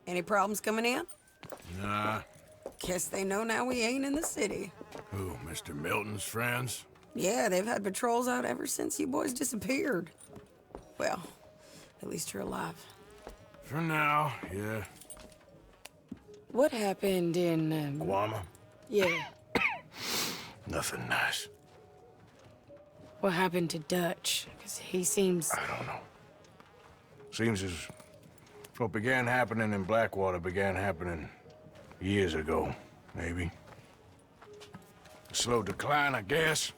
Any problems coming in? Nah. Guess they know now we ain't in the city. Who, Mr. Milton's friends? Yeah, they've had patrols out ever since you boys disappeared. Well, at least you're alive. For now, yeah. What happened in, Guama? Yeah. Nothing nice. What happened to Dutch? Because he seems... I don't know. Seems as what began happening in Blackwater began happening years ago, maybe. A slow decline, I guess.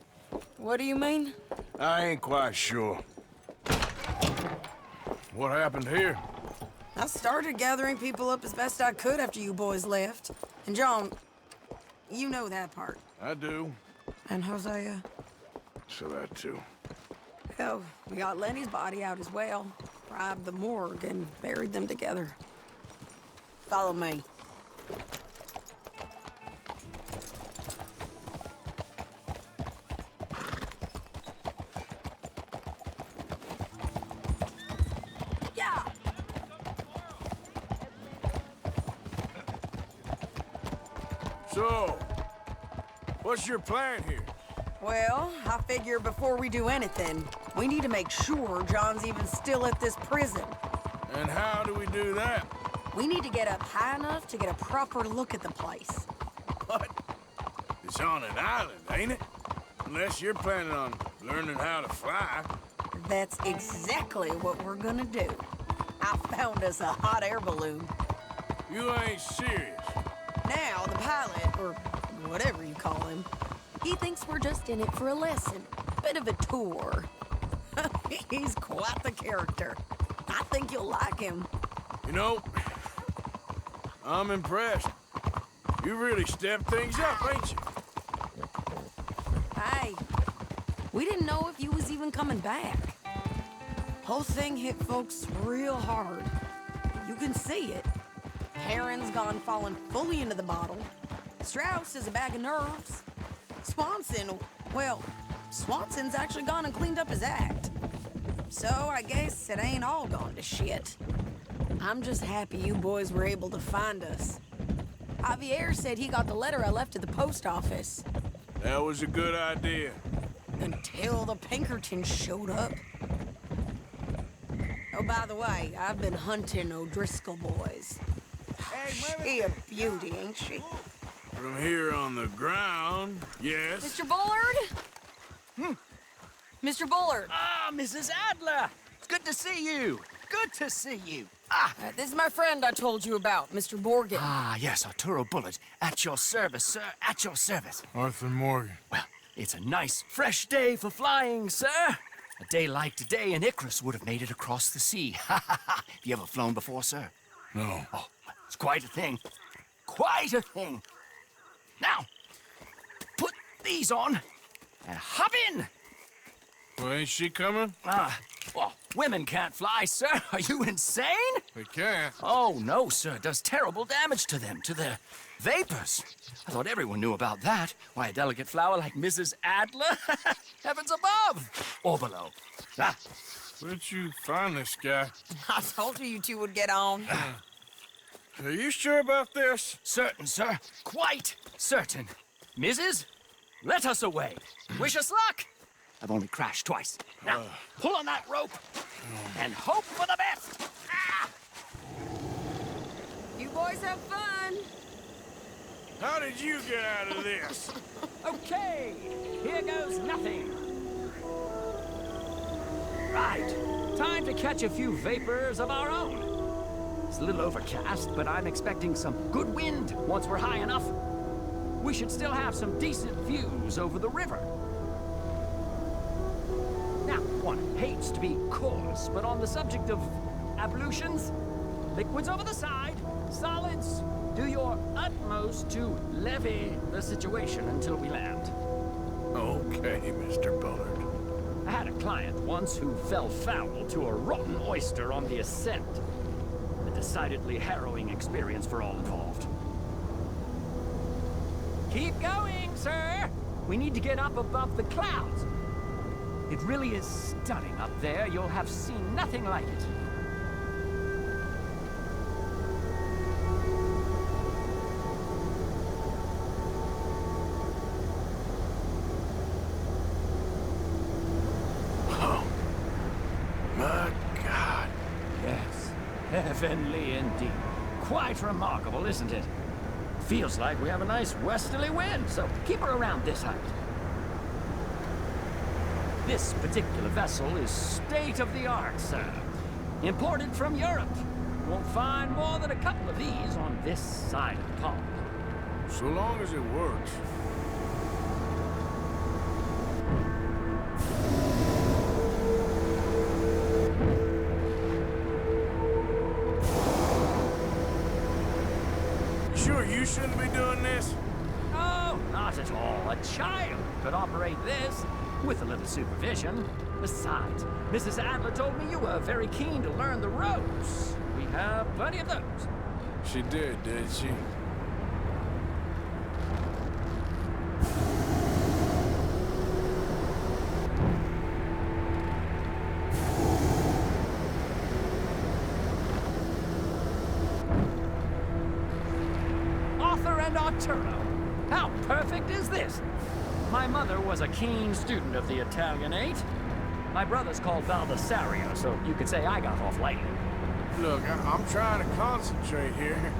What do you mean? I ain't quite sure. What happened here? I started gathering people up as best I could after you boys left. And John, you know that part. I do. And Hosea? So that too. Hell, we got Lenny's body out as well. Bribed the morgue and buried them together. Follow me. Yeah! So, what's your plan here? Well, I figure before we do anything, we need to make sure John's even still at this prison. And how do we do that? We need to get up high enough to get a proper look at the place. What? It's on an island, ain't it? Unless you're planning on learning how to fly. That's exactly what we're gonna do. I found us a hot air balloon. You ain't serious. Now, the pilot, or whatever you call him, he thinks we're just in it for a lesson. Bit of a tour. He's quite the character. I think you'll like him. You know, I'm impressed. You really stepped things up, ain't you? Hey, we didn't know if you was even coming back. Whole thing hit folks real hard. You can see it. Heron's gone falling fully into the bottle. Strauss is a bag of nerves. Swanson's actually gone and cleaned up his act. So I guess it ain't all gone to shit. I'm just happy you boys were able to find us. Javier said he got the letter I left at the post office. That was a good idea. Until the Pinkertons showed up. Oh, by the way, I've been hunting O'Driscoll boys. She a beauty, ain't she? From here on the ground, yes. Mr. Bullard? Mr. Bullard. Ah, Mrs. Adler! It's good to see you. Good to see you. This is my friend I told you about, Mr. Morgan. Ah, yes, Arturo Bullard. At your service, sir. At your service. Arthur Morgan. Well, it's a nice, fresh day for flying, sir. A day like today, an Icarus would have made it across the sea. Ha ha ha! Have you ever flown before, sir? No. Oh, it's quite a thing. Quite a thing. Now, put these on and hop in. Well, ain't she coming? Well, women can't fly, sir. Are you insane? They can't. Oh, no, sir. It does terrible damage to them, to their vapors. I thought everyone knew about that. Why, a delicate flower like Mrs. Adler? Heavens above. Or below. Ah. Where'd you find this guy? I told you two would get on. Are you sure about this? Certain, sir. Quite certain. Mrs., let us away. Wish us luck. I've only crashed twice. Now, pull on that rope and hope for the best. Ah! You boys have fun. How did you get out of this? Okay, here goes nothing. Right, time to catch a few vapors of our own. It's a little overcast, but I'm expecting some good wind once we're high enough. We should still have some decent views over the river. Now, one hates to be coarse, but on the subject of ablutions, liquids over the side, solids, do your utmost to levy the situation until we land. Okay, Mr. Bullard. I had a client once who fell foul to a rotten oyster on the ascent. A decidedly harrowing experience for all involved. Keep going, sir! We need to get up above the clouds. It really is stunning up there. You'll have seen nothing like it. Heavenly indeed. Quite remarkable, isn't it? Feels like we have a nice westerly wind, so keep her around this height. This particular vessel is state-of-the-art, sir. Imported from Europe. Won't find more than a couple of these on this side of the pond. So long as it works. Sure you shouldn't be doing this? Oh, not at all. A child could operate this with a little supervision. Besides, Mrs. Adler told me you were very keen to learn the ropes. We have plenty of those. She did she? Arthur and Arturo. How perfect is this? My mother was a keen student of the Italianate. My brother's called Baldessario, so you could say I got off lightly. Look, I'm trying to concentrate here.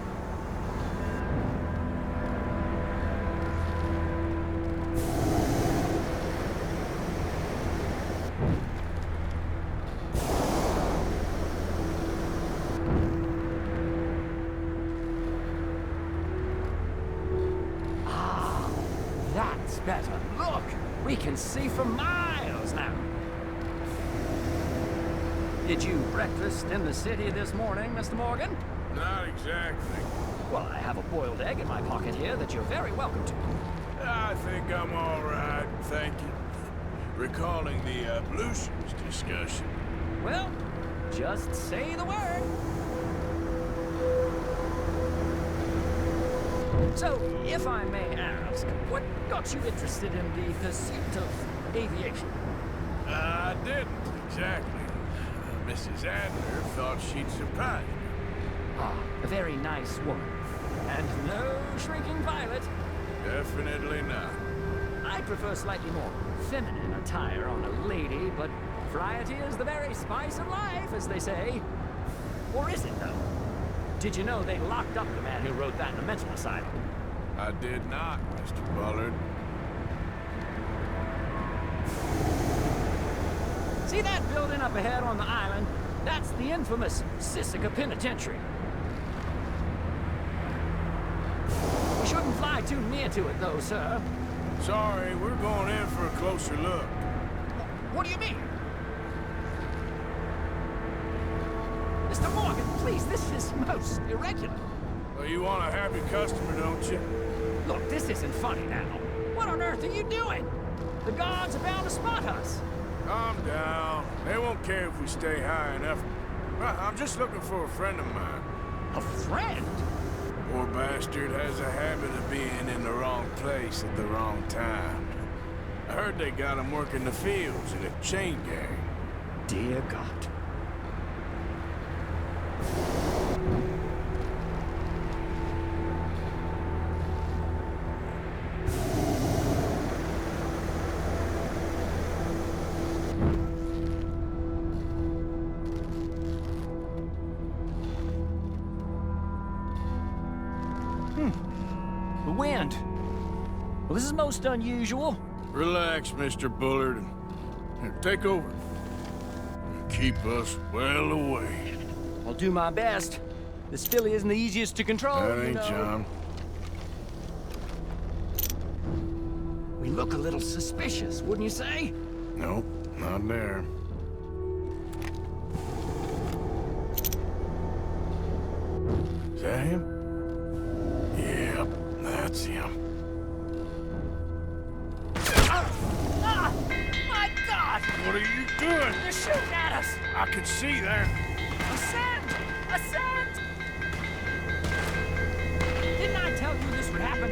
That's better. Look, we can see for miles now. Did you breakfast in the city this morning, Mr. Morgan? Not exactly. Well, I have a boiled egg in my pocket here that you're very welcome to. I think I'm all right, thank you. Recalling the ablutions discussion. Well, just say the word. So, if I may ask, what got you interested in the pursuit of aviation? I didn't, exactly. Mrs. Adler thought she'd surprise me. Ah, a very nice woman. And no shrinking violet. Definitely not. I prefer slightly more feminine attire on a lady, but variety is the very spice of life, as they say. Or is it, though? Did you know they locked up the man who wrote that in a mental asylum? I did not, Mr. Bullard. See that building up ahead on the island? That's the infamous Sisika Penitentiary. We shouldn't fly too near to it, though, sir. Sorry, we're going in for a closer look. What do you mean? Mr. Morgan, please, this is most irregular. Well, you want a happy customer, don't you? Look, this isn't funny now. What on earth are you doing? The guards are bound to spot us. Calm down. They won't care if we stay high enough. I'm just looking for a friend of mine. A friend? Poor bastard has a habit of being in the wrong place at the wrong time. I heard they got him working the fields in a chain gang. Dear God. The wind. Well, this is most unusual. Relax, Mr. Bullard. Here, take over. Keep us well away. I'll do my best. This filly isn't the easiest to control, That you ain't know. John. We look a little suspicious, wouldn't you say? Nope, not there. Is that him? Yep, that's him. Ah! My God! What are you doing? They're shooting at us! I can see there. Ascend! Ascend! Didn't I tell you this would happen?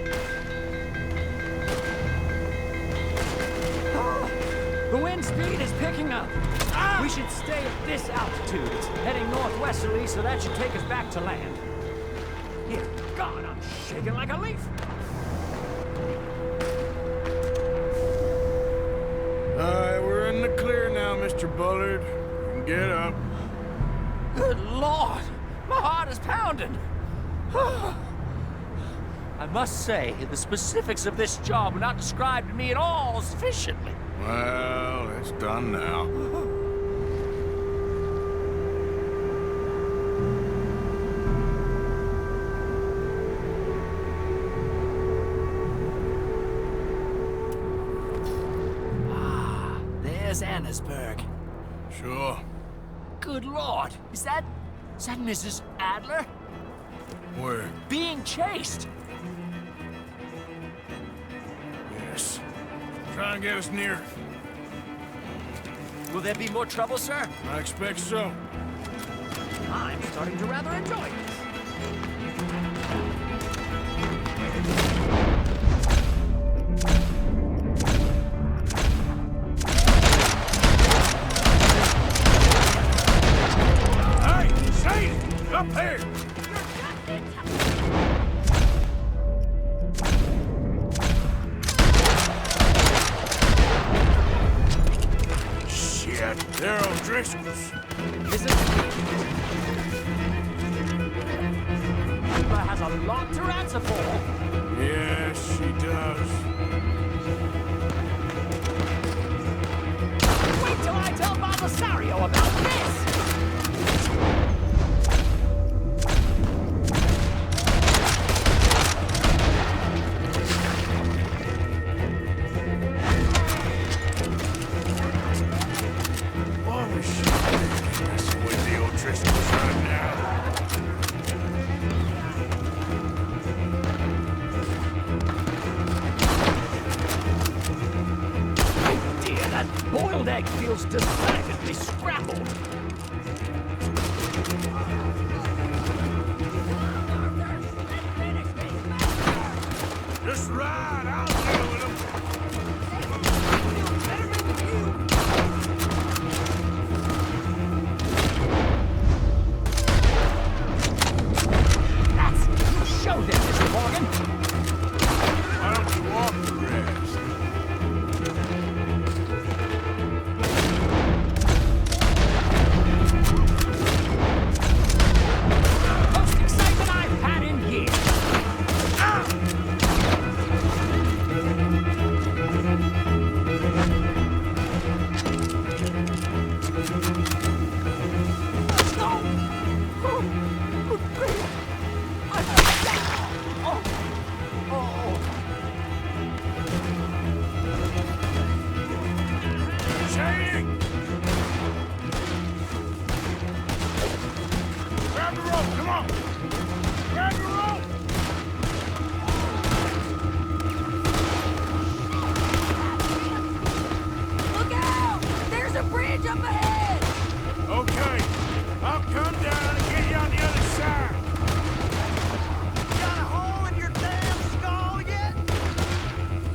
Ah, the wind speed is picking up. Ah! We should stay at this altitude. It's heading northwesterly, so that should take us back to land. Here, God, I'm shaking like a leaf. Alright, we're in the clear now, Mr. Bullard. You can get up. Good Lord! My heart is pounding. I must say, the specifics of this job were not described to me at all sufficiently. Well, it's done now. There's Annesburg. Sure. Good Lord, is that Mrs. Adler? Where? Being chased. Yes. Try and get us near. Will there be more trouble, sir? I expect so. I'm starting to rather enjoy this. Hey, Sadie! Up here! Shit, they're O'Driscoll's. Is it? Eva has a lot to answer for. Yes, she does. Wait till I tell Belisario about this! Oh, shit. That's the way the O'Driscolls right now. Dear, that boiled egg feels decidedly scrambled. Just ride, I'll deal with them. That's... You show them, Mr. Morgan. Why don't you walk the rest? Most excitement I've had in years. Sadie! Grab the rope, come on! Grab the rope! Look out! There's a bridge up ahead! Okay, I'll come down and get you on the other side. Got a hole in your damn skull yet?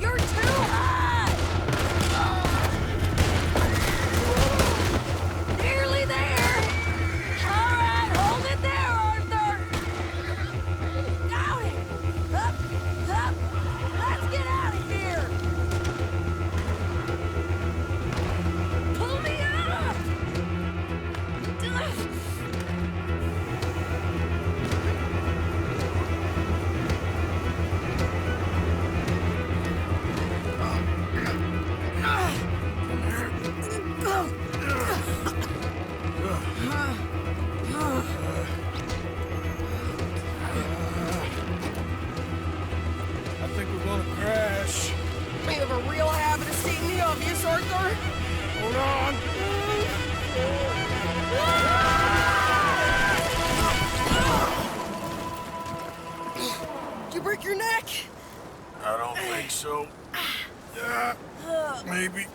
You're too high! Nearly there! All right, hold it there, Arthur! Got it! Up, up! Let's get out of here! Pull me up! I think we're gonna crash. We have a real habit of stating the obvious, Arthur. Hold on. Did you break your neck? I don't think so. Maybe.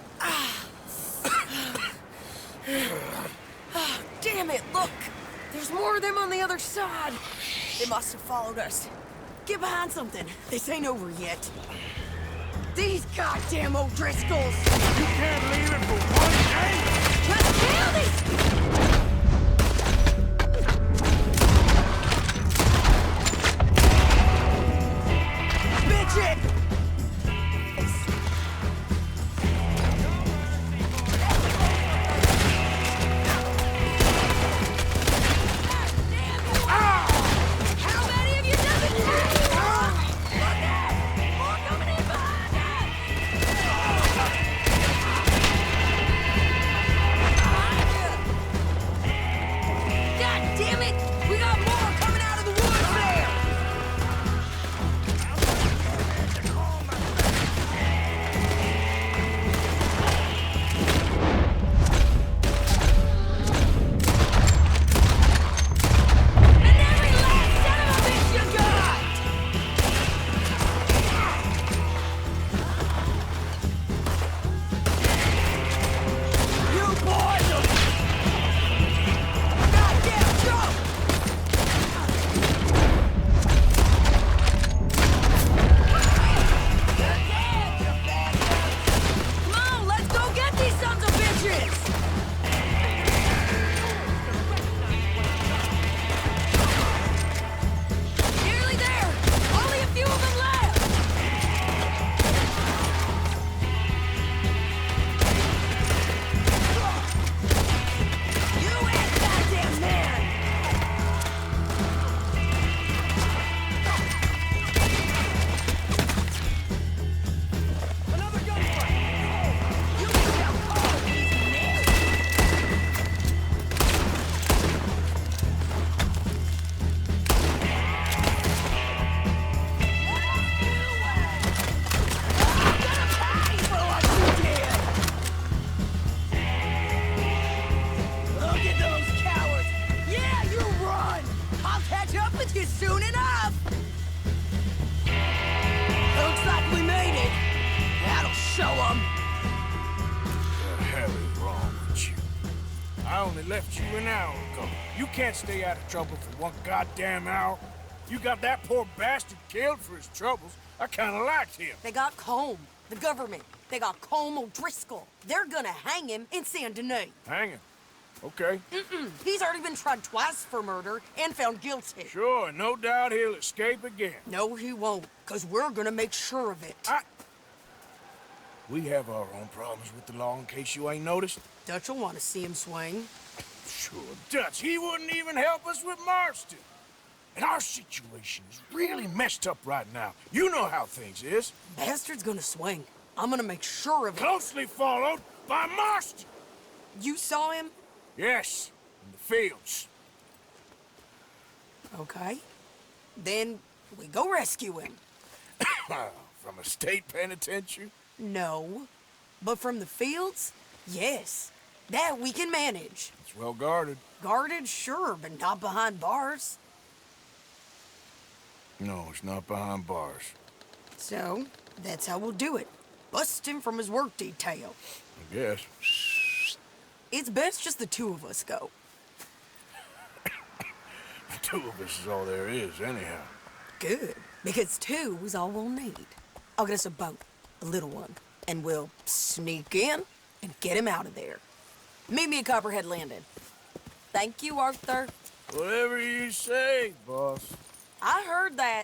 Damn it, look! There's more of them on the other side. They must have followed us. Get behind something. This ain't over yet. These goddamn O'Driscolls! You can't leave it for one day. Let's kill these! Bitch it! left you an hour ago. You can't stay out of trouble for one goddamn hour. You got that poor bastard killed for his troubles. I kinda liked him. They got Combe, the government. They got Combe O'Driscoll. They're gonna hang him in Saint Denis. Hang him. Okay. He's already been tried twice for murder and found guilty. Sure, no doubt he'll escape again. No, he won't, because we're gonna make sure of it. We have our own problems with the law, in case you ain't noticed. Dutch will want to see him swing. Sure, Dutch, he wouldn't even help us with Marston. And our situation is really messed up right now. You know how things is. Bastard's gonna swing. I'm gonna make sure of it. Closely followed by Marston. You saw him? Yes, in the fields. Okay. Then we go rescue him. From a state penitentiary? No. But from the fields? Yes. That we can manage. It's well guarded. Guarded, sure, but not behind bars. No, it's not behind bars. So, that's how we'll do it. Bust him from his work detail. I guess. It's best just the two of us go. The two of us is all there is, anyhow. Good, because two is all we'll need. I'll get us a boat, a little one, and we'll sneak in and get him out of there. Meet me at Copperhead Landing. Thank you, Arthur. Whatever you say, boss. I heard that.